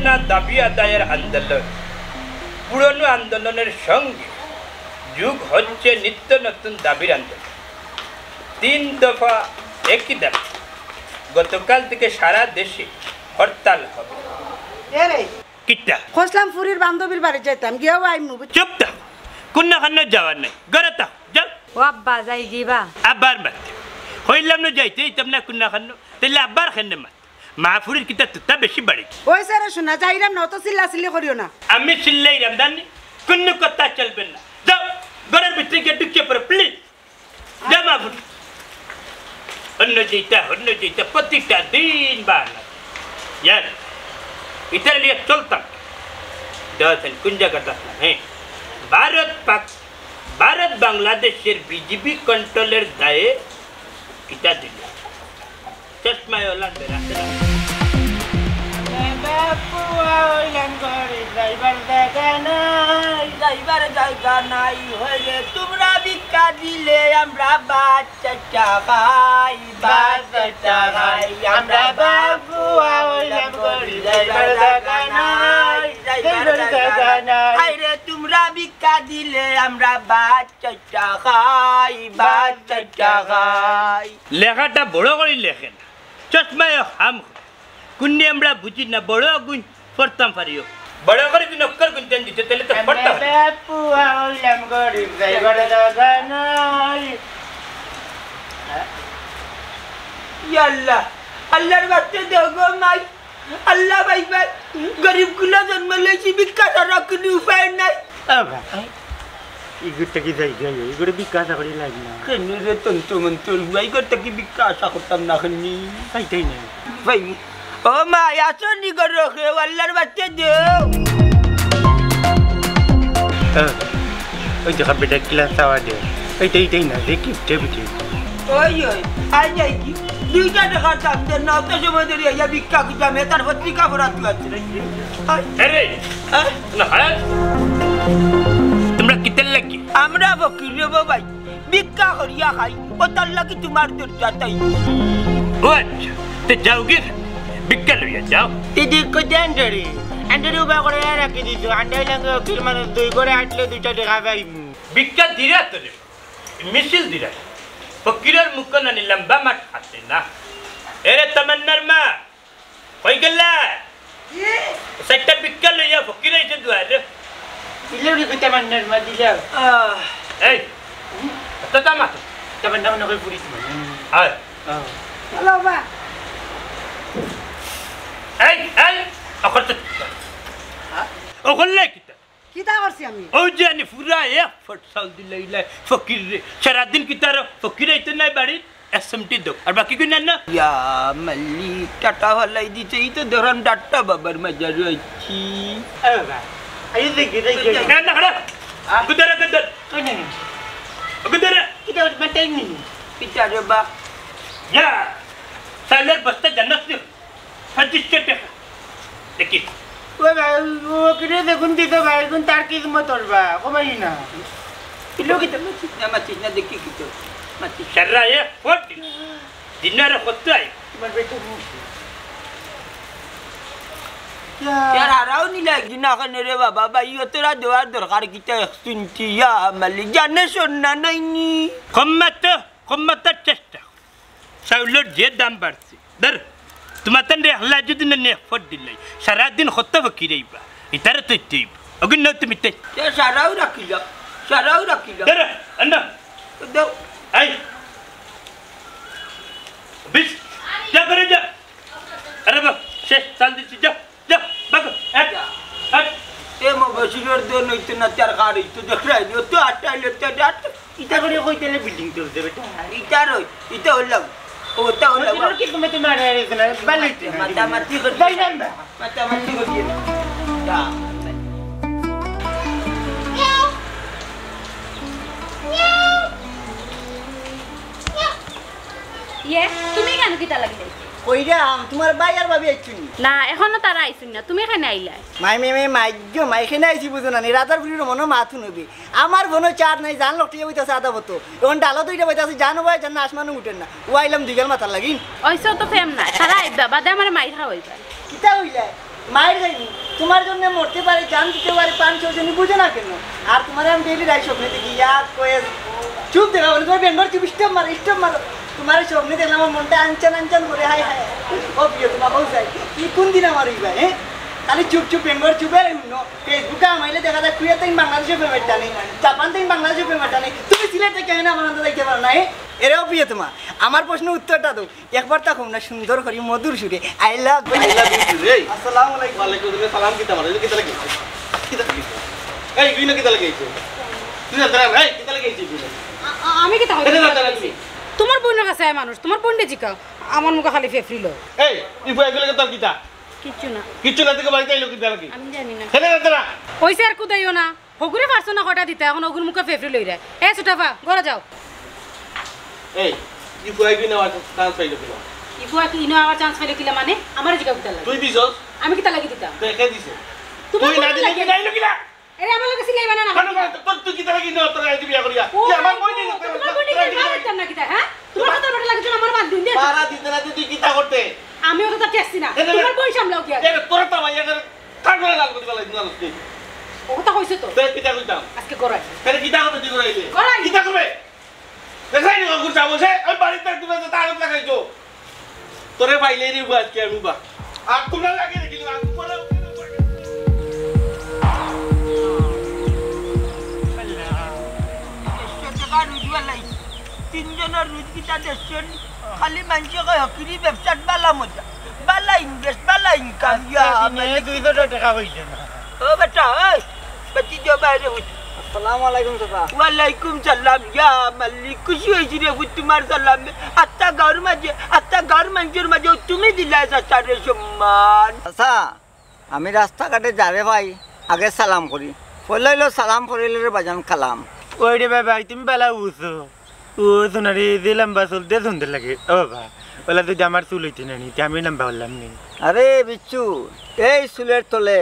না দাবি আদায়ের আন্দোলন পুরনো আন্দোলনের সঙ্গে যুগ হচ্ছে নিত্য নতুন দাবির আন্দোলন 3 দফা একই দাবি গতকাল থেকে সারা দেশে হরতাল হবে কিটা খসলাম ফুরির বান্ধবীর বাড়ি যাইতাম গিয়েও আইমু চুপ থাক কুন্না খান্না যাওয়ার নাই ঘরে থাক যাও ও আব্বা যাই দিবা আবার মাত হইলাম না যাইতে এইতাম না কুন্না খান্ন তাহলে আবার খান্নে মাত মাহফুরের কিতা তুতা বেশি বাড়ি ওই স্যার শোনা যাইরাম না অত চিল্লাচিল্লি করিও না আমি চিল্লাইরাম জানি কোনো কথা চলবে না যাও ঘরের ভিতরে গিয়ে ঢুকে পড়ো প্লিজ যা মাহফুর অন্য যেটা প্রতিটা দিন বাহানা यार इधर लिए चलता दर्शन कुंजा करता है भारत बांग्लादेशेर बीजेपी कंट्रोलर दाए किता दिला चश्मा वाला मेरा बापू आइलन गरी ड्राइवर जागा নাই হইলে তোমরা ভিক্ষা দিলে আমরা বাচ্চা খাই আমরা বাপু আইलन গরি ড্রাইভার জাগা নাই আইরে তোমরা ভিক্ষা দিলে আমরা বাচ্চা খাই লেখাটা বড় করে লেখেন চশমায় হাম কুন্নি আমরা বুঝি না বড় গুণ পড়তাম পারিও বড় করে দিন অক্ষর গুণ দেন দিতে তাহলে তো পড়তাম বাপু আইলাম গরিব ড্রাইভার জাগা নাই ইয়া আল্লাহ আল্লাহর বাচ্চা দেগো মাই আল্লাহ ভাই ভাই গরিব গুলা জন্ম লইছি ভিক্ষা ছাড়া কোনো উপায় নাই ইগুরটা কি যাই যাই ইগুরে ভিক্ষা আশা করি লাগে না কেন রে তন্ত মন্তর ভাই করতে কি ভিক্ষা আশা করতাম না খানি পাইতেই না ভাই ও মা আসো নি করো হে আল্লাহর বাচ্চা দেও ওই দেখা বেটা ক্লাস আওয়া দে এইটাই না দেখি টেবিটি ওই আই যাই কি 2 টাকা দাম দে না তো সময় ধরে ইয়া ভিক্ষা কি দামে তার পত্রিকা ভরা তুই আছে আরে না হায় তোমরা কিতেল লাগি আমরা ফকির রে ভাই ভিক্ষা করিয়া খাই ও তার লাগি তোমার দরজা তাই ও আচ্ছা তে যাওগে ভিক্ষা লইয়া যাও দিদি কো দেন রে আন্ডারে উবা করে রাখি দিছো আন্ডাই লাগে ফির মানে 2 করে আটলে 2টা টাকা পাইমু ভিক্ষা দিরা তো মিছিল দিরা ফকিরের মুখ না লম্বা মাঠ আছে না এরে তমন্নার মা কই গেলা সেটা ভিক্ষা লইয়া ফকিরে এসে দুয়ারে ইলেরি কো তমন্নার মা দিলা এই তো তমন্না না কই পুরি তুমি আয় হ্যালো বা এই অকত ওগলে কিতা করছি আমি ও জানি পুরা এফর্ট সাল দিলাইলা ফকির রে সারা দিন কিতার ফকির আইতে নাই বাড়ি এসএমটি দো আর বাকি কই না ইয়া মাল্লি টাটা হলাই দিছে ই তো ধরন ডাটা বাবার মজা রইছি আবা আই দেখি না খড়া গুদরা কই না গুদরা কিটা বাটাই নি পিটা রে বা ইয়া সালের বস্তা জান্নাত নে 25 টাকা দেখি ও কিরে দেখুন দিতে ভাই কোন তার কি মতলবা কমাই না লোক এটা মাছিস না দেখি কি তো মাছি শরায়ে ফট দিনার কতই তোমার বেটো यार आराव नहीं लगी ना करने रे बाबा भाई ये तेरा दवा दरकार की तो सुनती या मल्ली जाने सुनना नहीं कम्मत चेष्टा साउलर जे दाम बढ़ती दर तुमतन रे हल्ला जुद ने फट दिलाई सारा दिन खत्ता वकीरे बा इतर तो तीब अगन न तुम इते ये साराव रखिला दर अन्ना दो आई बिस क्या करे जा अरे बा शेष साल दी जा बग हट ए मो बसिर दो न इतना चार गाड़ी तो देख रहा है तो आटा लेते डाट इता करे कोई तेले बिल्डिंग तो दे बेटा इता होला ओता होला और कि तुम्हें तुम्हारे इतना बालिते माता मती कर दिए या ये তুমি কেন কিতা লাগলে কইরা তোমার ভাই আর ভাবি আইছুনি না এখনো তারা আইছেন না তুমি এখানে আইলা মাই খেনে আইছি বুঝো না রাতার বুড়ির মনে মাথু নবি আমার বোনো চার নাই জান লোকটি বইতাছে আদা বতো এখন ডালো দুইটা বইতাছে জানো ভাই জান আসমানো উঠেন না ও আইলাম দুইগাল মাথার লাগিন ওইসব তো ফেম না তারা আইবা বাদে আমার মাইর খাওয়াইবা কিতা হইলা মায়ের যাইনি তোমার জন্য মরতে পারে জান দিতে পারে পান চৌজনি বুঝে না কেন আর তোমার আমি ডেইলি রাই স্বপ্নে দেখি ইয়াদ কয়ে চুপ দেখা বলে তোমার বেঙ্গল চুপ স্টপ মারো তোমার স্বপ্নে দেখলে আমার মনটা আনচান করে হাই হাই ও প্রিয় তোমার বউ যাই কি কোন দিন আমার হইবা হ্যাঁ খালি চুপ বেঙ্গল চুপে ফেসবুকে আমাইলে দেখা যায় কুয়েত থেকে বাংলাদেশের পেমেন্টটা নেই জাপান থেকে বাংলাদেশের পেমেন্টটা নেই তুমি সিলেটে কেন আমার আনন্দ দেখতে পারো না এরেও প্রিয় তোমার আমার প্রশ্ন উত্তরটা দাও একবার তা খুব না সুন্দর করি মধুর সুরে আই লাভ ইউ আসসালামু আলাইকুম ওয়ালাইকুম আসসালাম সালাম কিতা মারে কিতা লাগে কিতা লাগে এই তুই না কিতা লাগে তুই না দাঁড়া এই কিতা লাগে তুই আমি কি তাহলে এটা না দাঁড়া তুই তোমার বোনের কাছে আয় মানুষ তোমার বোনকে জিকাও আমার মুখে খালি ফেফরিল এই তুই বই গেলে তোর কিতা কিচ্ছু না থেকে বাড়িতে আইলো কিতা লাগে আমি জানি না হেলে না দাঁড়া পয়সা আর কুদাইও না হগুরে পারছো না কটা দিতে এখন ওগুর মুখে ফেফরি লই রে এ সুটাফা ঘরে যাও এই তুই বই গিয়ে না চান্স পাইলো কিনা ইফুয়া কি ইনো আবার চান্স পাইলে কিলা মানে আমার জিকাও কিতা লাগে তুই দিছস আমি কিতা লাগি দিতাম দেখে দিছে তোমার তুই না দিলে কি আইলো কিনা এরে আমার লাগে সিলাইবা না কেন তোর তুই কিতা লাগে না তোর আইতে বিয়া করিয়া তুই আমার বই নি তোমার বোনকে মারতাম না কিতা হ্যাঁ তোমার কথা বড় লাগে আমার বাদ দিন দে পারা দিতে না তুই কিতা করতে আমি ওকে তো টেস্টি না তোমার বোন সামলাও কি এ তোর তো ভাই এর কাটলে লাল করে দিলা না তুই ও কথা কইছে তো তুই কিতা কইতাম আজকে করাই তাহলে কিতা করতে দি করাইলে করাই। কিতা করবে দেখাই নি গুড় চাবো সে আমি বাড়িতে তুমি তো তার লাগাইছো তোরে বাইলে রে বাজ কে আমি বা আর তোমরা লাগিয়ে দেখিলি আর পরে তিনজনের রুজ কিটা দেশেন খালি মানুষে কয় হকিরি ব্যবসাত বালা মজা বালা ইনভেস্ট বালা ইনকাম দিনে 200 টাকা হইছে না ও বেটা ওই বাতি দিও বাইরে বুঝ আসসালামু আলাইকুম চাচা ওয়ালাইকুম সালাম ইয়া মালিক খুশি হয়েছি রে বুঝ তোমার সালাম আত্মা গাঁর মানুষের মাঝে তুমি দিলা সারে সম্মান চাচা আমি রাস্তাঘাটে যাবে ভাই আগে সালাম করি পড়লাইলো সালাম করিলে রে বাজান খালাম ওই রে বাবা তুমি বালা উছো ও সোনারি যে লম্বা চুলতে সুন্দর লাগে ও বাবা ওলা তুই আমার চুল হইতে না নি আমি লম্বা হলাম নি আরে বিচ্ছু এই চুলের তলে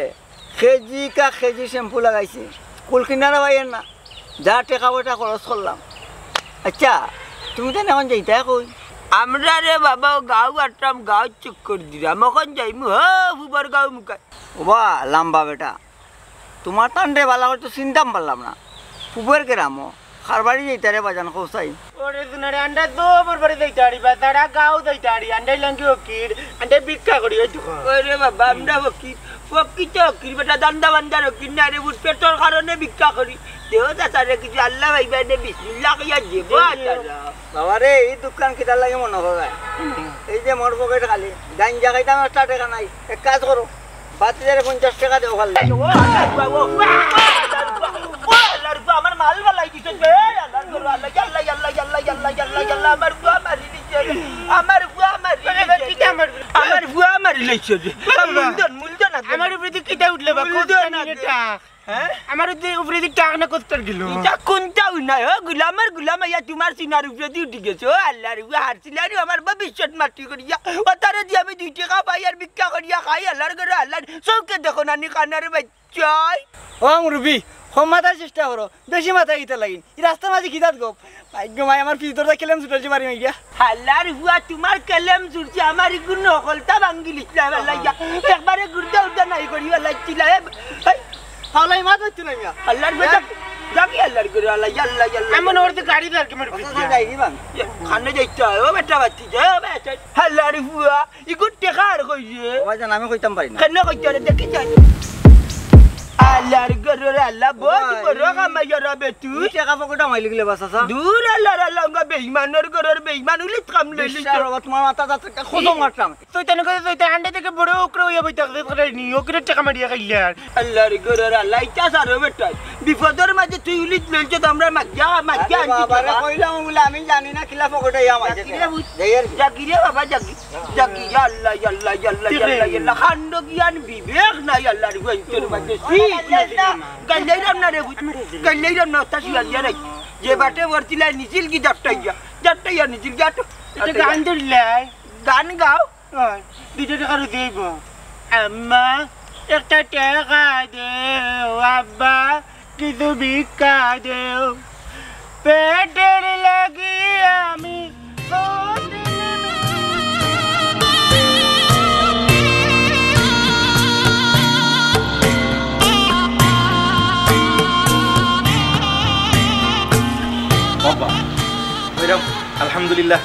কেজি শ্যাম্পু লাগাইছে কুল কিনারা ভাইয়ের না যা টেকা ওটা খরচ করলাম আচ্ছা তুমি তো এখন যাইতা কই আমরা রে বাবা গাঁও আটটাম গাঁও চক্কর দিলাম এখন যাইমু ফুবার গাঁও মুখায় ওবা লাম্বা বেটা তোমার টান রে বালা তো চিন্তাম পারলাম না পুবের গ্রামও খারবাড়ি যাইতা রে বাজান কৌসাই ওরে সোনারি আন্ডা তো বরবারে যাইতে আড়ি বা তারা গাও যাইতে আড়ি আন্ডাই লাঙ্কি ওকির আন্ডাই ভিক্ষা করি ওই দেখো ওরে বাবা আমরা ফকিতে হকির বেটা দান্দা বান্দার হকির না রে বুট পেটর কারণে ভিক্ষা করি দেহ চাচারে কিছু আল্লাহ ভাইবা নে বিসমিল্লাহ কইয়া দেব আতারা বাবা রে এই দোকান কিটার লাগে মনে হয় এই যে মোর পকেট খালি গাঞ্জা খাইতাম 1 টাকা নাই এক কাজ করো বাতিদারে 50 টাকা দেও খালি আমার মাল বালাই দিছে বে আল্লাহ করো আল্লাহ আল্লাহ আমার বুয়া মারি দিছে আমার বুয়া মারি লইছে মূলধন আমার উপরে কিটা উঠলে বা কোনটা হ্যাঁ আমার উপরে টাক না কতর গেল এটা কোনটাও নাই গুলাম ইয়া তোমার সিনার উপরে দিয়ে উঠে গেছে আল্লাহর হারছিলাম আমার ভবিষ্যৎ মাটি করিয়া ও তারে দিয়ে আমি 2 টাকা পাই আর ভিক্ষা করিয়া খাই আল্লাহর ঘরে আল্লাহ চৌকে দেখো নানি কানার বাচ্চাই ও মুরবি কম মাথার চেষ্টা করো বেশি মাথা গিতে লাগিন এই রাস্তার মাঝে খিদাত গপ ভাগ্য মাই আমার পিতরটা খেলাম ছুটালছি মারি মাইয়া আল্লাহর হুয়া তোমার কেলেম জুড়ছে আমার গুণ নকলতা ভাঙ্গি লিখলাম আল্লাহ একবারে গুর্দা উর্দা নাই করি আল্লাহ চিলা ফালাই মাছ হচ্ছে না মিয়া আল্লাহর বেটা যাবি আল্লাহর ঘরে আল্লাহ এমন ওর তো গাড়ি দরকার আমার যাই দিবান খানে যাইতে হয় ও বেটা বাচ্চি যায় ও বেটা আল্লাহর হুয়া ইগুট টেকা আর কইছে বাজান আমি কইতাম পারি না কেন কইতে রে দেখি যাই আল্লাহর ঘরে আল্লাহ বহুত বড় কামাইয়া বেতু টাকা পকেটে মাইলি গেলে বাস আসা দূর আল্লাহর বেঈমানের ঘরের বেঈমান উলিত কাম লইলি তোমার মাথা যাতে খোঁজো মারতাম তুই তেন করে তুই আন্ডা থেকে বড় ওকরে হইয়া বইতে করে নি ওকরে টাকা মারিয়া খাইলে আল্লাহর ঘরের আল্লাহ ইচ্ছা সারো বেটা বিপদের মাঝে তুই উলিত লইছ তো আমরা মাজ্জা বাবারে কইলাম বলে আমি জানি না কিলা পকেটে ইয়া মাইছে জাগিরে বাবা জাগি আল্লাহ খান্ড জ্ঞান বিবেক নাই আল্লাহর ঘরের মাঝে গাইলাইরাম না রে গাইলাইরাম না তাসি আলিয়া রে যে বাটে বর্তিলা নিছিল কি জাট্টাইয়া নিছিল জাট এটা গান ধরলে গান গাও 2 টাকা দিব আম্মা একটা টাকা দেও আব্বা কিছু ভিক্ষা দেও পেটের লাগি আমি আলহামদুলিল্লাহ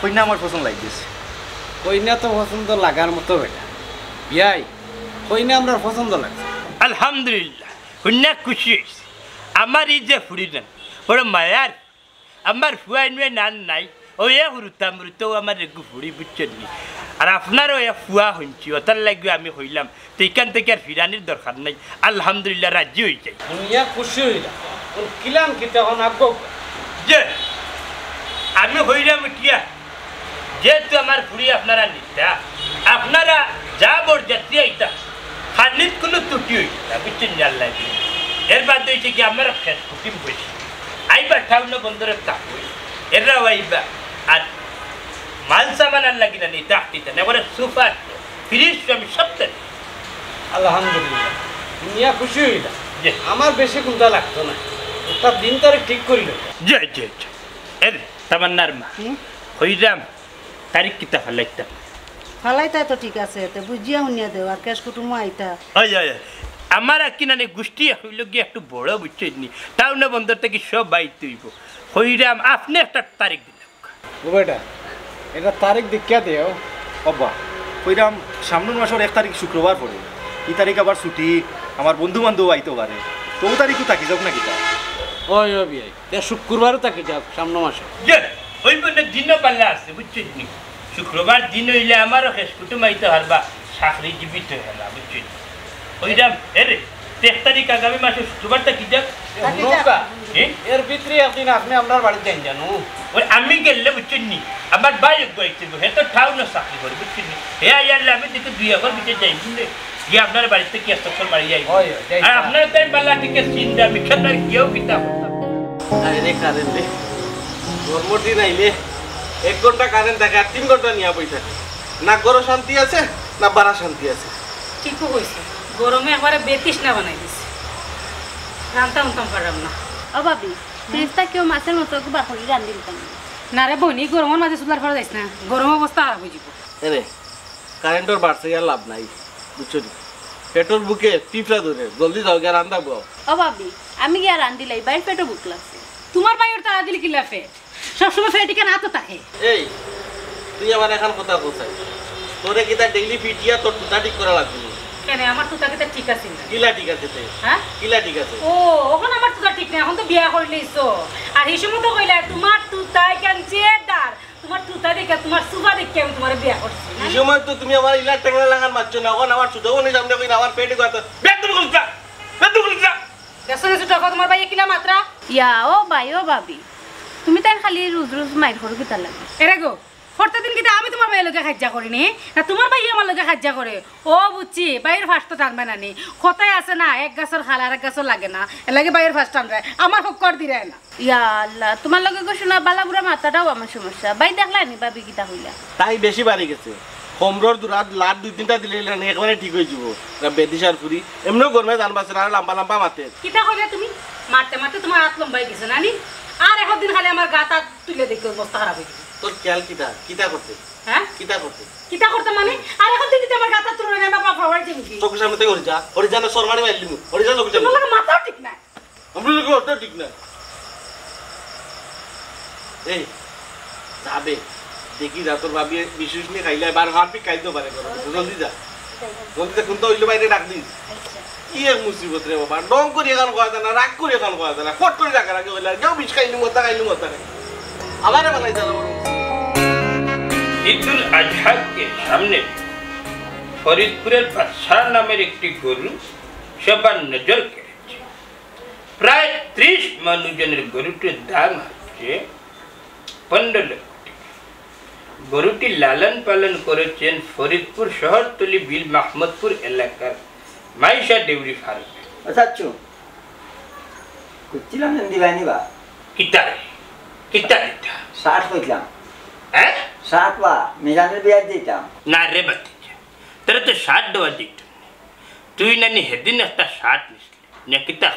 কইনা আমার পছন্দ লাগতেছে কইনা তো পছন্দ লাগার মতো বেটা বিয়াই কইনা আমরা পছন্দ লাগছে আলহামদুলিল্লাহ কন্যা খুশি হয়েছে আমার এই যে ফুরিলেন বড় মায়ার আমার ফুয়াই নুয়ে নান নাই ও এ হুরুতাম হুরুতেও আমার একটু ফুড়ি বুঝছেন নি আর আপনারও এ ফুয়া হইছি ওটার লাগবে আমি হইলাম তো এখান থেকে আর ফিরানির দরকার নাই আলহামদুলিল্লাহ রাজি হয়ে যাই দুনিয়া খুশি হইলাম কিলাম কি তখন আগ্রহ যে আমি হইলাম কিয়া যেহেতু আমার ফুড়ি আপনারা নিতা আপনারা যা বড় যাত্রী আইতা খানিত কোনো ত্রুটি হইতা বুঝছেন আল্লাহ এর বাদ হয়েছে কি আমার ফেস কুটিম বসে আইবা ঠাউন বন্দরের তাকুই এরাও আইবা আর মাল সামান আর লাগি না নি তাহতিতে এবারে সুপার ফ্রিজ আমি সপ্তাহ আলহামদুলিল্লাহ দুনিয়া খুশি হইলাম আমার বেশি কোনটা লাগতো না একটা দিন তারিখ ঠিক করিল জয় জয় জয় এর তামান্নার মা হইরাম তারিখ কিতা ফালাইতাম ফালাইতা তো ঠিক আছে তো বুঝিয়া শুনিয়া দেও আর ক্যাশ কুটুম আইতা হয় হয় আমার কিনানে গোষ্ঠী হইল গিয়ে একটু বড় বুঝছেন নি টাউন বন্দর থেকে সব বাইতে হইব হইরাম আপনি একটা তারিখ দিলাম ও বেটা এটা তারিখ দেখিয়া দেও অব্বা কইরাম সামনের মাসের 1 তারিখ শুক্রবার পড়ে এই তারিখ আবার ছুটি আমার বন্ধু বান্ধব আইতে পারে তো তারিখও থাকি যাক না কিতা ওই ও বিয়াই শুক্রবারও তাকে যাও সামনে মাসে যে ওই বলে দিনও পাল্লা আছে বুঝছেন নি শুক্রবার দিন হইলে আমারও শেষ কুটুম আইতে হারবা চাকরি জীবিত হেলা বুঝছেন ওইরাম এরে 1 তারিখ আগামী মাসে শুক্রবারটা কি যাক এর ভিতরে একদিন আপনি আপনার বাড়িতে যান জানো ওই আমি গেলে বুঝছেন নি আমার বাইরে গাইছে হে তো ঠাউ না চাকরি করে বুঝছেন নি হে আইয়ালে আমি দেখে 2 আগর ভিতরে যাই বুঝলে গিয়ে আপনার বাড়িতে কি একটা বাড়ি যাই আর আপনার তাই পাল্লা থেকে চিন্তা মিশার কেউ কিতা আরে কারেন্ট রে গরমদিন আইলে 1 ঘন্টা কারেন্ট থাকে আর 3 ঘন্টা নিয়া পয়সা না গরো শান্তি আছে না বাড়া শান্তি আছে ঠিকও কইছে গরমে একবারে বেতৃষ্ণা বানাই দিছে রান্তা উন্তাম পারলাম না ও ভাবি ফ্রিজটা কেউ মাছের মতো একটু বার করে রান্ধি দিতাম না রে বইনি গরমের মাঝে সুলার করা যাইস না গরম অবস্থা খারাপ হয়ে যাব আরে কারেন্টর বাড়ছে আর লাভ নাই বুঝছো পেট্রোল বুকে টিপলা ধরে জলদি যাও গিয়ে রান্না বাও ও ভাবি আমি গিয়া রান্ধি লাই বাইর পেটও বুক লাগছে তোমার বাইর তারা দিলি কি লাফে সবসময় ফেটিকে না তো থাকে এই তুই আমার এখন কথা কোথায় তোরে কিতা ডেইলি পিটিয়া তোর টুটা ঠিক করা লাগবে কেন আমার তো তাকে ঠিক আছে না কিলা ঠিক আছে তে হ্যাঁ কিলা ঠিক আছে ও এখন আমার তো ঠিক না এখন তো বিয়া করলিছো আর এই সময় তো কইলা তোমার তুতাই কেন চেদার তোমার তুতা দেখে তোমার সুফা দেখে আমি তোমার বিয়া করছি এই সময় তো তুমি আমার ইলা টেংলা লাগান মারছো না এখন আমার সুদাও নেই সামনে কই আমার পেটে কথা বেদুল গুলছা দেখছো না টাকা তোমার ভাই কিলা মাত্রা ইয়া ও ভাই ও ভাবি তুমি তাই খালি রোজ রোজ মাইর করো কি তার লাগে এরে গো প্রত্যেকদিন কিন্তু আমি তোমার ভাইয়ের লগে সাহায্য করিনি না তোমার ভাই আমার লগে সাহায্য করে ও বুঝছি বাইরের ফার্স্ট তো টানবে না নি কথাই আছে না এক গাছের খাল আর এক গাছের লাগে না এর লাগে বাইরের ফার্স্ট টানবে আমার হোক কর দিরে না ইয়া আল্লাহ তোমার লগে কইছো না বালাগুড়া মাথাটাও আমার সমস্যা বাই দেখলানি ভাবি কিতা হইলা তাই বেশি বাড়ি গেছে হোমরোর দুরাত লাট 2-3টা দিলে একবারে ঠিক হয়ে যাব বেদিশার ফুরি এমনিও গরমে জানবাছে আর লম্বা লম্বা মাতে কিতা কইলে তুমি মারতে মারতে তোমার হাত লম্বাই গেছে না নি আর এখন দিন খালি আমার গাটা তুলে দেখে অবস্থা খারাপ হয়ে গেছে তোর খেয়াল কিতা কিতা করতে হ্যাঁ কিতা করতে কিতা করতে মানে আর এখন দিন আমার গাটা তুলে না বাবা ফাওয়ার জিমি চোখের সামনে থেকে ওরে যা না সরমানি মাইলি মু ওরে যা চোখের সামনে তোমার মাথাও ঠিক না আমরা লোক ওটা ঠিক না এই যাবে দেখি যা তোর ভাবি বিশেষ নিয়ে খাইলে বার হাত পি খাইতে পারে জলদি যা কোন তো হইলে বাইরে রাখ দিস কি এক মুসিবত রে বাবা ডং করে এখন কয়া না রাগ করে এখন কয়া না ফট করে রাখা রাখে হইলে কেউ বিষ খাইলি মতা আমারে বানাই যা ঈদুল আজহা के सामने ফরিদপুরের বাদশাহ নামের একটি গরু সবার নজর কেড়েছে প্রায় 30 মানুষজনের গরুটির দাম হচ্ছে 15 লক্ষ টাকা গরুটি লালন পালন করেছেন ফরিদপুর শহরতলি বিল মাহমুদপুর এলাকার মাইশা ডেউরি ফার্ম আচ্ছা কুচিলাম দিবানি বা কিতারে কিতারে 60 কইলাম হ্যাঁ 60 বা মিজানের বিয়া দিতাম না রে বাতিজা তোরা তো 60 দেওয়া দিত তুই নানি হেদিন একটা 60 নিসলি না কিতা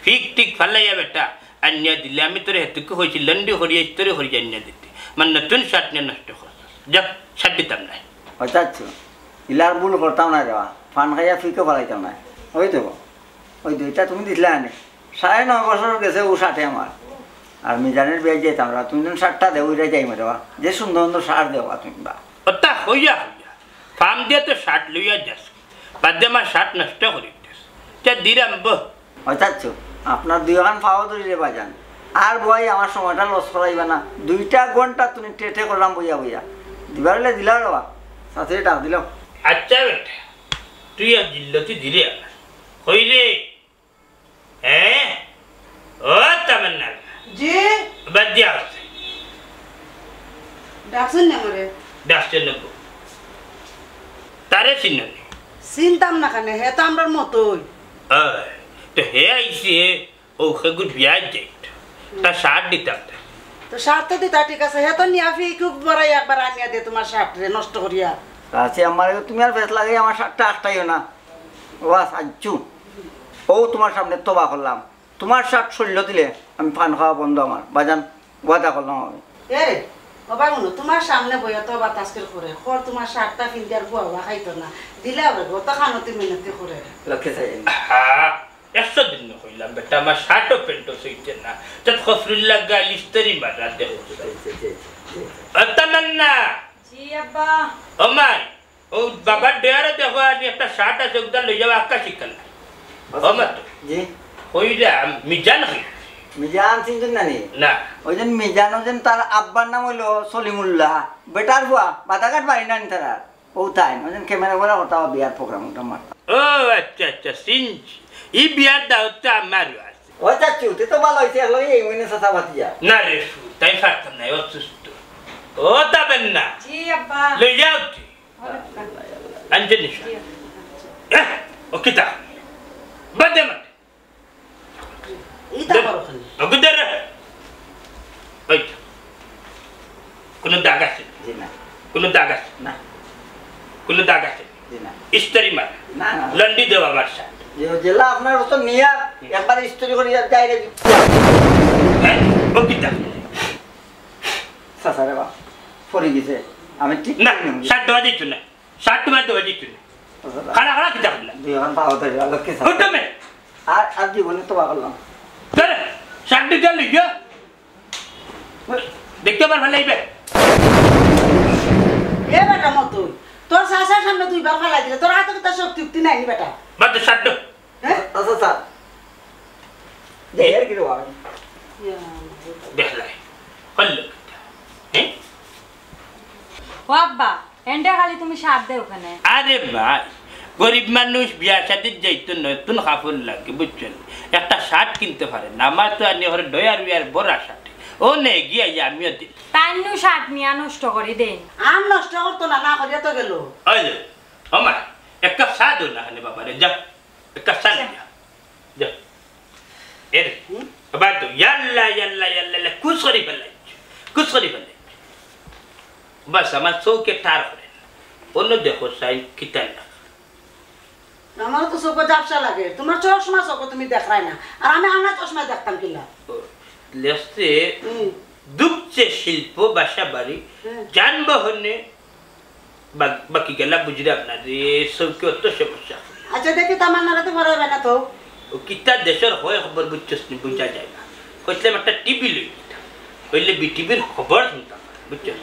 ঠিক ফালাইয়া বেটা আন্য দিলে আমি তোর হেতুকে হয়েছি লন্ডি হরিয়া তোরে হরিয়া আন্য দিতে মানে নতুন 60 নিয়ে নষ্ট কর যা 60 দিতাম না আচ্ছা ইলার ভুল করতাম না যাওয়া ফান খাইয়া ফিকে ফলাইতাম না ওই তো ওই দুইটা তুমি দিলে আনে 9.5 বছর গেছে ও 60 আমার আর মিজানের বিয়ে যেতাম না তুমি যখন শার্টটা দেও ওইটা যাইমে দেওয়া যে সুন্দর সুন্দর শার্ট দেওয়া তুমি বা ওটা হইয়া ফার্ম দিয়ে তো শার্ট লইয়া যাস বাদে আমার শার্ট নষ্ট করে দিস দিরাম বহ চাচ্ছ আপনার 2 খান পাওয়া ধরে বাজান আর বই আমার সময়টা লস করাইবা না 2টা ঘন্টা তুমি টেটে করলাম বইয়া বইয়া দিবার হলে দিলা বাবা সাথে ডাক দিলাম আচ্ছা বেটা তুই আর জিল্লতি দিলে হইলে হ্যাঁ ও তামান্না জি বাদ দিয়া আছে ডাকছেন না আমারে ডাকছেন না তারে চিনি চিনতাম না কেন হে তো আমরার মতোই তো হে আইসি ও খেগুর বিয়া যাইত তা শার্ট দিতাম তো শার্ট তো দিতা ঠিক আছে হে তো নিয়াফি খুব বড় একবার আনিয়া দে তোমার শার্ট রে নষ্ট করিয়া আছে আমার তুমি আর বেশ লাগে আমার শার্টটা আটটাইও না ওয়া সাজ্জু ও তোমার সামনে তোবা করলাম তোমার শার্ট শরীর দিলে আমি পান খাওয়া বন্ধ আমার বাজান ওয়াদা করলাম আমি এ বাবা মনো তোমার সামনে বইয়া তো বাতাস করে খর তোমার শার্টটা কিনতে আর বুয়া খাইতো না দিলে আবার গো তো খানতি মিনতি করে লক্ষ্যে চাই হ্যাঁ 100 দিন হইলাম বেটা আমার শার্টও প্যান্টও সইছে না তো খফরুল্লাহ গাল ইস্তারি মারা দেহ তামান্না জি আব্বা ওমাই ও বাবা ডেয়ারে দেখো আমি একটা শার্ট আছে ওটা লই যাও আকাশি কালার ওমত জি হইরা মিজান হই মিজান চিনতেন না নি না ওই যে মিজান ওই তার আব্বার নাম হইলো সলিমুল্লাহ বেটার বুয়া বাদাঘাট বাড়ি না তারা ও তাই ওই ক্যামেরা বলা কথা বিয়ার প্রোগ্রাম ওটা মার ও আচ্ছা আচ্ছা সিনজি ই বিয়ার দাওটা আমার আছে ও চাচু তুই তো ভালো হইছে এগুলো এই মনে সাথা বাতিজা না রে তাই ফারতাম না অসুস্থ ও তাবেন্না জি আব্বা লই যাও তুই আঞ্জনি ও কিতা বাদে মত ইতা বড় খালি অগুদর ওই কোন দাগ আছে জি না কোন দাগ আছে না কোন দাগ আছে জি না ইস্তারি মার না না লন্ডি দেওয়া বারসা যে জেলা আপনার তো নিয়া একবার স্টোরি করে যাই রে ও কিতা সাসারে বা ফরি গেছে আমি ঠিক না শার্ট দেওয়া দিচ্ছ না শার্ট তোমার দেওয়া দিচ্ছ না খানা খানা কিতা করলাম দুই এখন পাওয়া ধরে লক্ষ্যে হুটমে আর আর জীবনে তো করলাম তোর শার্ট দিতে লইয়া দেখতে পার ভালো লাগবে এ বেটা মতোই তোর শাশার সামনে দুইবার ফালাই দিলে তোর হাতে তো শক্তি উক্তি নাই নি বেটা বাদ শার্ট হ্যাঁ আচ্ছা স্যার দেয়ার কি রে বাবা দেখলাই হল হ্যাঁ ও আব্বা এন্ডা খালি তুমি শার্ট দে ওখানে আরে ভাই গরিব মানুষ বিয়া সাথে যাইতো নতুন কাপড় লাগে বুঝছেন একটা শার্ট কিনতে পারে না আমার তো আনি ঘরে ডয়ার বিয়ার বড় শার্ট ও নে গিয়া আমিও দিল তাইনু শার্ট নিয়া নষ্ট করে দেন আম নষ্ট করতো না না করিয়া তো গেল ওই যে আমার এক কাপ চা দো না খানে বাবা রে যা এক কাপ চা নিয়া যা এর বাবা তো ইয়াল্লা ইয়াল্লা ইয়াল্লা কুছ করি ফেলাই বাস আমার চৌকে টার করে অন্য দেখো সাই কিতান আমার তো চোখে ঝাপসা লাগে তোমার চশমা চোখে তুমি দেখাই না আর আমি আমার চশমা দেখতাম কিলা লেসতে দুপচে শিল্প বাসা বাড়ি যানবাহনে বাকি গেলা বুঝলে আপনাদের চৌকি অত সমস্যা আচ্ছা দেখি তামার নাড়াতে পারবে না তো ও কিতা দেশের হয় খবর বুঝছস নি বুঝা যায় না কইলাম একটা টিভি লই কইলে বিটিভির খবর শুনতাম বুঝছস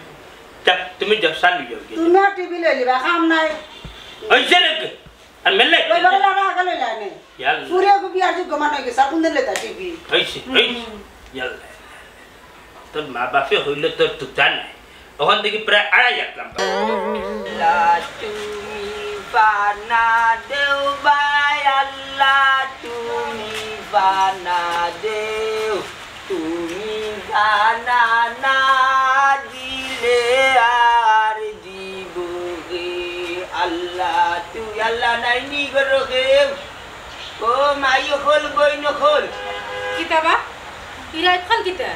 তুমি যাও চালু যাও তুমি আর টিভি লই লিবা কাম নাই হইছে রে আর মেলে লই বড় লাগা আগলে লাইনে ইয়াল্লা পুরিয়া কো বিয়ার যোগ্য মানে কি সাকুন দিলে তা টিভি হইছে ইয়াল্লা তোর মা বাপে হইলে তোর তুতা নাই ওখান থেকে প্রায় 2.5 লাখ তুমি বানা দেও ভাই আল্লাহ তুমি বানা দেও তুমি গানা না দিলে আর জীবগে আল্লাহ তুই আল্লাহ নাই নি গরগে ও মাই খোল বই নখোল কিতাবা ইরাইত খান কিতা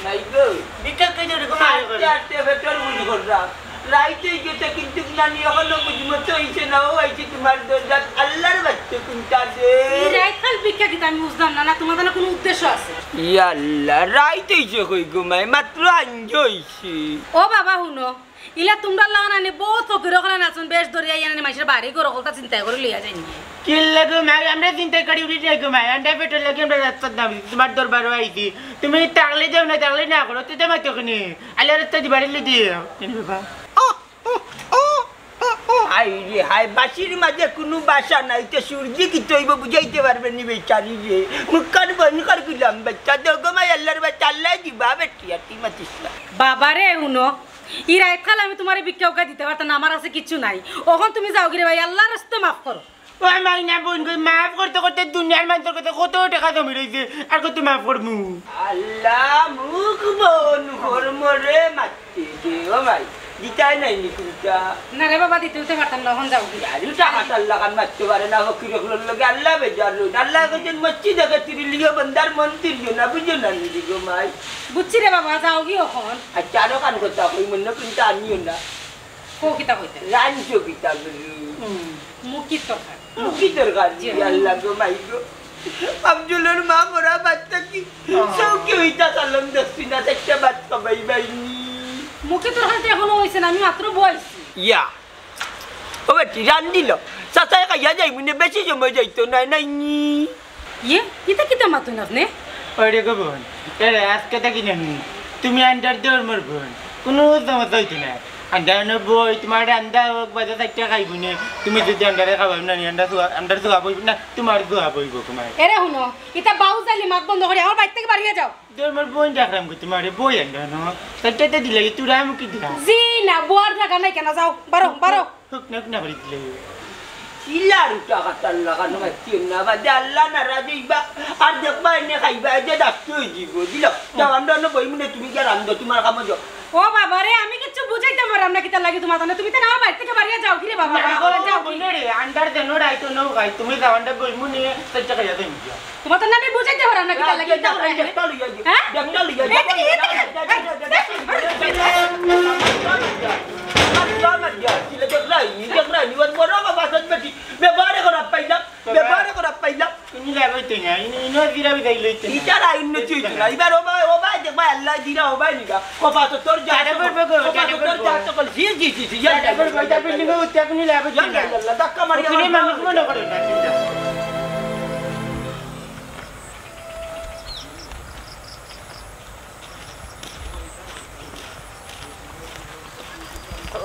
নাই গো বিটা কে রে মাই আতে ভেতর বুঝ কররা রাইতে যেতে কিন্তু নানি এখনো বুঝমতো হইছে না ও হইছে তোমার দরজা আল্লাহর বাচ্চা কোনটা দে ইরাইত খান বিকা কিতা আমি বুঝলাম না তোমাদের না কোনো উদ্দেশ্য আছে ইয়াল্লা রাইতে যে কই ঘুমাই মাত্র আঞ্জইছি ও বাবা হুনো ইলা তোমরা লাগান আনি বহুত ফকির ওখানে নাচুন বেশ ধরিয়া ইয়ানি মাইসের বাড়ি গরো কলতা চিন্তা করে লিয়া যায়নি চিল্লা গো মাই আমরা চিন্তা করি উঠি যাই গো মাই আন্ডা পেট্রোল লাগে আমরা রাস্তার নাম তোমার দরবারও আইছি তুমি তাকলে যাও না করো তো তোমার তোকে আল্লাহ রাস্তা দি বাড়িলে দিও বাবা হাই রে হাই বাসির মাঝে কোনো বাসা নাই তো সূর্য কি তৈব বুঝাইতে পারবেন নি বেচারি রে মুখখান বন্ধ করে দিলাম বাচ্চা দগমাই আল্লাহর বাচ্চা আল্লাহ দিবা বেটি আর তুই মাতিস না বাবারে উনো ই রাত কাল আমি তোমার বিক্ষোভটা দিতে পারতাম আমার আছে কিছু নাই ওখন তুমি যাও গিরে ভাই আল্লাহর রাস্তে মাফ করো ওই মাইনা বোন গো মাফ করতে করতে দুনিয়ার মানুষের কাছে কত টাকা জমি রয়েছে আর কত মাফ করবো আল্লাহ মুখ বন হরমরে মারতে দে ও ভাই দিতাই নাই নিকুটা না রে বাবা দিতে হতে পারতাম না ওখন যাও গিরে আর টাকা আল্লাহ কান মারতে পারে না ফকিরগুলোর লগে আল্লাহ বেজারলো আল্লাহ কাছে মসজিদে তিরিলিও বন্দার মন্দির না বুঝো না নি গো মাই বুঝছি রে বাবা যাও গি ওখন আর চারো কান কথা কই মনে কিন্তু আনিও না কো কিতা কইতে রাঞ্চো কিতাব মুকি তরকারি মুখি তরকারি আল্লাহ গো মাই গো আব্দুলের মা মোরা বাচ্চা কি সৌকে হইতা সালাম দস্তি না একটা বাত কবাই বাইনি মুকি তরকারি এখনো হইছে না আমি মাত্র বইছি ইয়া ও বেটি রান দিল চাচা কাইয়া যাই মনে বেশি সময় যাইতো না নাই ইয়ে কিতা কিতা মাতুন আপনি ওরে গো বোন এরে আজকে দেখি না তুমি আন্ডার দেওয়ার মোর বোন কোনো সমস্যা হইতে না আন্ডার বই তোমার আন্ডা হোক বাজে থাকতে খাইব না তুমি যদি আন্ডারে খাবাই না আন্ডার চুয়া বইব না তোমার চুয়া বইব তোমার এরে শুনো ইতা বাউ জালি মাত বন্ধ করে আমার বাইর থেকে বাড়িয়ে যাও দেওয়ার মোর বোন দেখলাম তোমার বই আন্ডা ন তাইতে দিলে তুই রাম কি দিলা জি না বুয়ার জায়গা নাই কেন যাও বারো বারো হুক না করে দিলে ইলার টাকা আল্লাহ কান মারতে না বাদে আল্লাহ নারাজ হইবা আর দেখবা এনে খাইবা যে ডাক্তার হই দিব দিল যাও আমরা না বই মনে তুমি কি রান্ধো তোমার কাম যাও ও বাবা রে আমি কিছু বুঝাইতে পারলাম না কিতা লাগি তোমার তুমি তো আমার বাইর থেকে বাড়িয়ে যাও কি রে বাবা যাও রে আন্ডার দেনো রাইতো নো গাই তুমি যাওয়ান্ডা বই মুনি সচ্চা খাইয়া দেন তোমার তো না আমি বুঝাইতে পারলাম না কিতা লাগি যাও ডাক্তার লইয়া যাও ডাক্তার লইয়া যাও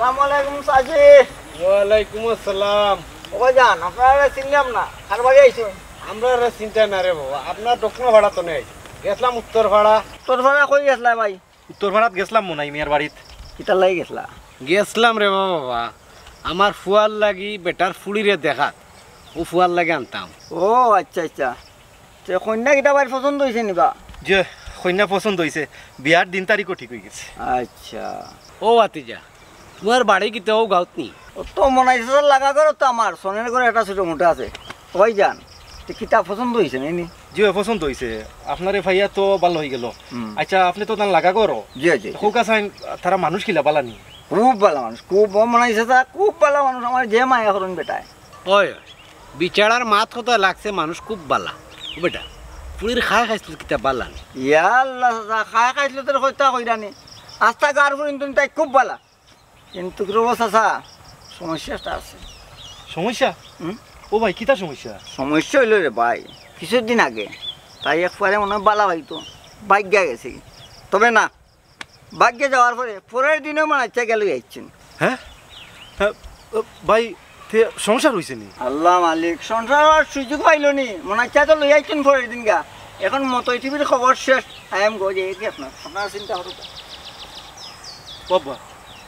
আসসালামুয়ালাইকুম সাজি ওয়ালাইকুম আসসালাম ও জান আপনারা চিনলাম না আর বাড়ি আইছো আমরা চিন্তা না রে বাবা আপনার দক্ষিণ ভাড়া তো নেই গেছিলাম উত্তর ভাড়া তোর ভাড়া কই গেছলা ভাই উত্তর ভাড়াত গেছিলাম মনে মিয়ার বাড়িত কিতা লাগি গেছলা গেছিলাম রে বাবা আমার ফুয়ার লাগি বেটার ফুলিরে দেখাত ও ফুয়ার লাগে আনতাম ও আচ্ছা আচ্ছা তে কন্যা কিতা ভাই পছন্দ হইছে নিবা যে কন্যা পছন্দ হয়েছে বিয়ার দিন তারিখও ঠিক হয়ে গেছে আচ্ছা ও আতিজা তোমার বাড়ি কি তো গাঁত নি ও তো মনাইছে লাগা করো তো আমার সোনের করে একটা ছোট মোটা আছে ওই জান তে কিতা পছন্দ হইছে নাইনি যে পছন্দ হয়েছে আপনার ভাইয়া তো ভালো হয়ে গেল আচ্ছা আপনি তো তার লাগা করো জি জি হোকা চাই তারা মানুষ কিলা বালানি খুব ভালো মানুষ খুব মনাইছে তা খুব ভালো মানুষ আমার যে মায়া করুন বেটায় ওই বিচারার মাত কথা লাগছে মানুষ খুব বালা ও বেটা পুরীর খাই খাইছিল কিতা বালা ইয়া আল্লাহ খাই খাইছিল তোর হত্যা কইরানি আস্তা গার ফুরিন তুমি তাই খুব ভালা কিন্তু রব চাচা সমস্যাটা আছে সমস্যা ও ভাই কিতা সমস্যা সমস্যা হইল রে ভাই কিছুদিন আগে তাই একবারে মনে হয় বালা ভাইতো ভাগ্যা গেছে তবে না ভাগ্যে যাওয়ার পরে পরের দিনেও মানে ইচ্ছা গেল যাচ্ছেন হ্যাঁ ভাই সংসার হয়েছে নি আল্লাহ মালিক সংসার আর সুযোগ পাইল নি মনে ইচ্ছা তো লই আইছেন পরের দিন গা এখন মতো টিভির খবর শেষ আই এম গো যে কি আপনার চিন্তা করুক বাবা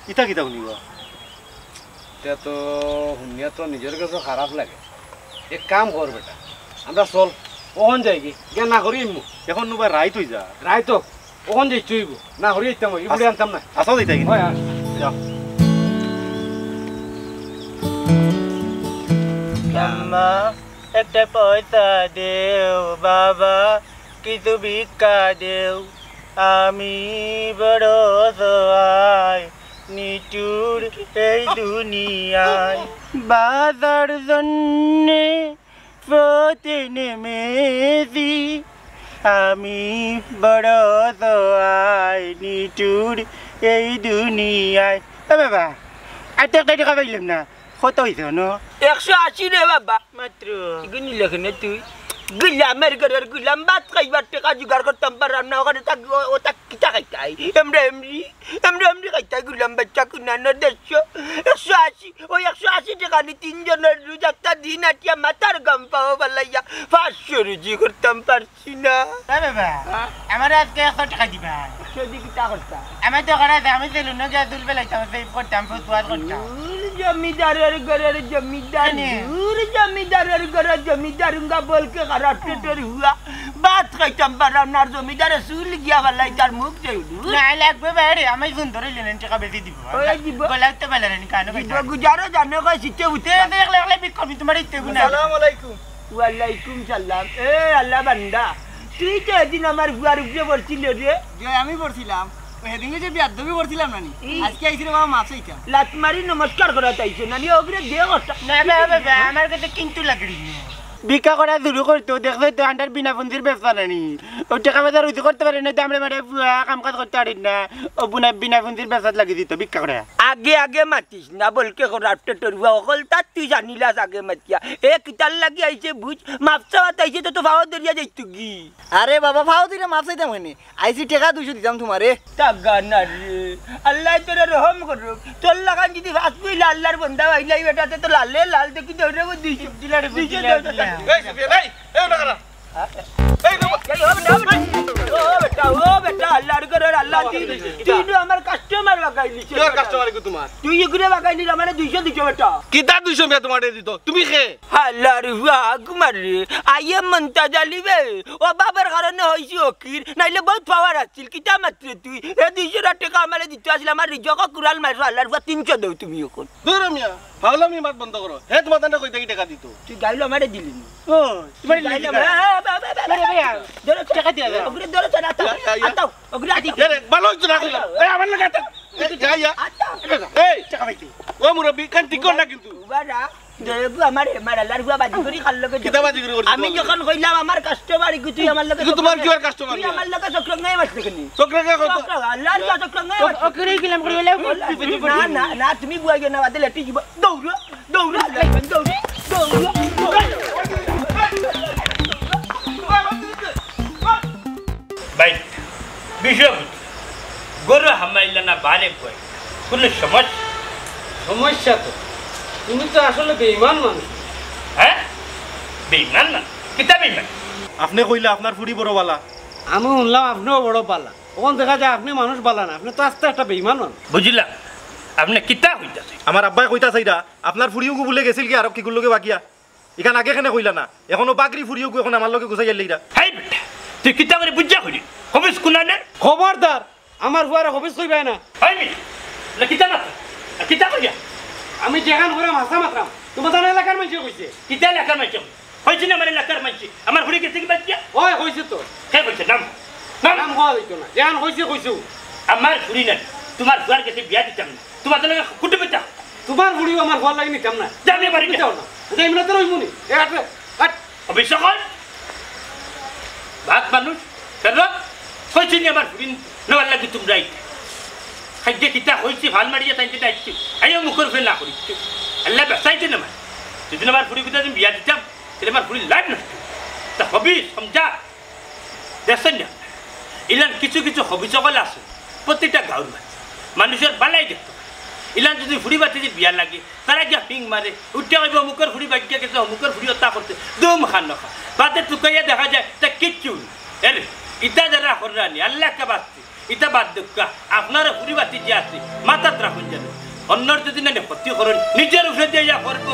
ইতা কিতা শুনিবা এটা তো শুনিয়া তো নিজের কাছে খারাপ লাগে এক কাম কর বেটা আমরা চল ওখান যাই কি জ্ঞান না করি মু এখন নুবা রাইত হয়ে যা রায় তো ওখান যাই চুইব না করি ইতাম ইবুড়ি আনতাম না আসা দিতা কি হয় যাও আম্মা একটা পয়সা দেও বাবা কিছু ভিক্ষা দেও আমি বড় সহায় নিটুর এই দুনিয়ায় বাজার জন্যে পথে নেমেছি আমি বড় সহায় নিটুর এই দুনিয়ায় বাবা আর তো একটা টাকা পাইলাম না কত হয়েছে না 180 রে বাবা মাত্র এগুলি লেখে না তুই গুলামের ঘরের গুলাম ভাত খাইবার টাকা জোগাড় করতাম পারলাম না ওখানে ও তাক কিতা খাইতাই এমনি খাইতাই গুলাম বাচ্চা কুনানো 180 ওই 180 টাকা নি তিনজনের রোজ একটা দিন আটিয়া মাথার গাম পাও বালাইয়া 500 রুজি করতাম পারছি না বাবা আমার আজকে 100 টাকা দিবা সেদি কিতা করতা আমি তো করা আমি সেলুন না গিয়ে দুল বেলাইতাম সেই করতাম ফুটবল করতাম জমিদারের ঘরের জমিদার দূর জমিদারের ঘরের জমিদারুঙ্গা বলকে খারাপ পেটের হুয়া বাত খাইতাম পারলাম না জমিদারে চুল গিয়া বালাই তার মুখ চাই না লাগবে বাইরে আমি সুন্দর লেন টাকা বেশি দিব ওই দিব গলাতে বেলারেন কানো কইতা গুজারো জানো কই সিটে উঠে দেখলে দেখলে বিকমি তোমার ইতে গুনা আসসালামু আলাইকুম ওয়ালাইকুম সালাম এ আল্লাহ বান্দা তুই তো এদিন আমার বুয়ার উপরে বলছিল রে যে আমি পড়ছিলাম হেদিনে যে বিয়াদবি করছিলাম নানি আজকে আইছিল বাবা মাছ আইতাম লাত মারি নমস্কার করা চাইছে নানি ওগরে দে কথা না বাবা আমার কাছে কিন্তু লাগড়ি ভিক্ষা করা শুরু করতো দেখছো তো আন্ডার বিনা পুঞ্জির ব্যবসা নানি ও টাকা পয়সা রুজি করতে পারে না আমরা মানে কাম কাজ করতে পারি না ও বিনা পুঞ্জির ব্যবসা লাগিয়ে দিত ভিক্ষা করে আগে মাতিস না বলকে খারাপ পেটের হুয়া অকল তার তুই জানিলাস আগে মাতিয়া এ কিতার লাগি আইছে বুঝ মাপসা আইছে তো ভাও দরিয়া যাইতো কি আরে বাবা ভাও দিলে মাছ আইতাম এনে আইছি টাকা 200 দিতাম তোমারে টাকা না রে আল্লাহ তোর রহম করুক তোর লাগান যদি ভাত কইলা আল্লাহর বান্দা আইলাই বেটাতে তো লালে লাল দেখি দৌড়ে দিছি দিলারে এই সুফিয়ান এই না করা এই ও বেটা আল্লাহর ঘরের আল্লাহ তুই আমার কাস্টমার বাগাইলি কি আর কাস্টমার কি তোমার তুই এগুলো বাগাইলি আমার 200 দিছো বেটা কিতা 200 মে তোমারে দিত তুমি খে আল্লাহর হুকুমার রে আইয়ে মন্তা জ্বালিবে ও বাবার কারণে হইছি অকির নাইলে বহুত পাওয়ার আছিল কিতা মাত্র তুই এ 200 টাকা আমারে দিতে আসলে আমার রিজক কুরাল মারছো আল্লাহর হুয়া 300 দাও তুমি এখন দূর মিয়া ফাউলামি মাত বন্ধ করো হে তোমার দান্ডা কই থেকে টাকা দিত তুই গাইলো আমারে দিলি ও তোমার টাকা দিয়া দাও ওগরে ধরে চল আতাও ওগরে আদি রে ভালো হইতো না কইলাম এই আমার লাগা যা এই টাকা পাইতি ও মুরব্বি কান ঠিক কর না কিন্তু বাড়া দেবু আমার আল্লাহর হুয়া বাজি করি খাল লগে কিতা বাজি করি করছিস আমি যখন কইলাম আমার কাস্টমার কি তুই আমার লগে তোমার কি আর কাস্টমার তুই আমার লগে চক্র নাই মারছিস কেন চক্রকে কত আল্লাহর হুয়া চক্র নাই ও করে গেলাম করে না তুমি বুয়া গেনা বাদে লেটি যাব দৌড় ভাই বিষয় গরু হামাইলা না বারে কয় কোনো সমস্যা তো তুমি তো আসলে বেঈমান মানুষ হ্যাঁ বেঈমান না কিতা বেঈমান আপনি কইলা আপনার ফুড়ি বড় বালা আমি শুনলাম আপনিও বড় পালা ওখান দেখা যায় আপনি মানুষ পালা না আপনি তো আস্তে একটা বেঈমান মানুষ বুঝলাম আপনি কিতা হইতাছে আমার আব্বাই কইতা চাইরা আপনার ফুড়িও বলে গেছিল কি আর কি গুলোকে বাকিয়া এখান আগে কেনে কইলা না এখনো বাকরি ফুড়িও এখন আমার লগে গুছাই গেল এইটা হাই বেটা তুই কিতা করে বুঝা করি হবিস কুনানে খবরদার আমার হুয়ারে হবিস কইবে না হাই মি না কিতা না কিতা কইয়া আমি যেখান করে মাথা মাত্রাম তোমার জানা এলাকার মানুষ কইছে কিতা লেখার মাইছে হইছে না মানে লেখার মাইছে আমার ফুড়ি গেছে কি বাচ্চা ওই কইছে তো কে বলছে নাম নাম হওয়া দিত না যেখান কইছে কইছো আমার ফুড়ি না তোমার ফুয়ার কাছে বিয়া দিতাম না তোমার তো কুটু পেতা তোমার বুড়িও আমার হওয়ার লাগে নিতাম না যাবে বাড়ি যাও না যাই মিনা তো রইমুনি এ আটরে আট অবশ্যই ভাত মানুষ কেন হয়েছে নি আমার ফুড়ি নেওয়ার লাগে তোমরা খাদ্য কিতা হয়েছে ভাল মারিয়া তাই যেটা আসছি আইও মুখের ফেল না করি আল্লাহ বেসাইছে না যদি আমার ফুড়ি কোথায় বিয়া দিতাম তাহলে আমার ফুড়ি লাইফ নষ্ট তা হবি সমঝা দেখছেন না ইলান কিছু হবি সকল আছে প্রত্যেকটা গাঁর মানুষের বালাই দেখতো ইলান যদি ফুড়ি বাতি যে বিয়া লাগে তারা গিয়া পিং মারে উঠে কইব অমুকের ফুড়ি বাচ্চা গেছে অমুকের ফুড়ি হত্যা করতে দম খান নখা বাদে টুকাইয়া দেখা যায় তা কিচ্ছু এর ইটা যারা হরানি আল্লাহকে বাঁচতে ইটা বাদ দুঃখা আপনার ফুড়ি বাতি যে আছে মাথাত রাখুন যেন অন্যর যদি না ক্ষতি করেন নিজের উপরে দিয়ে করবো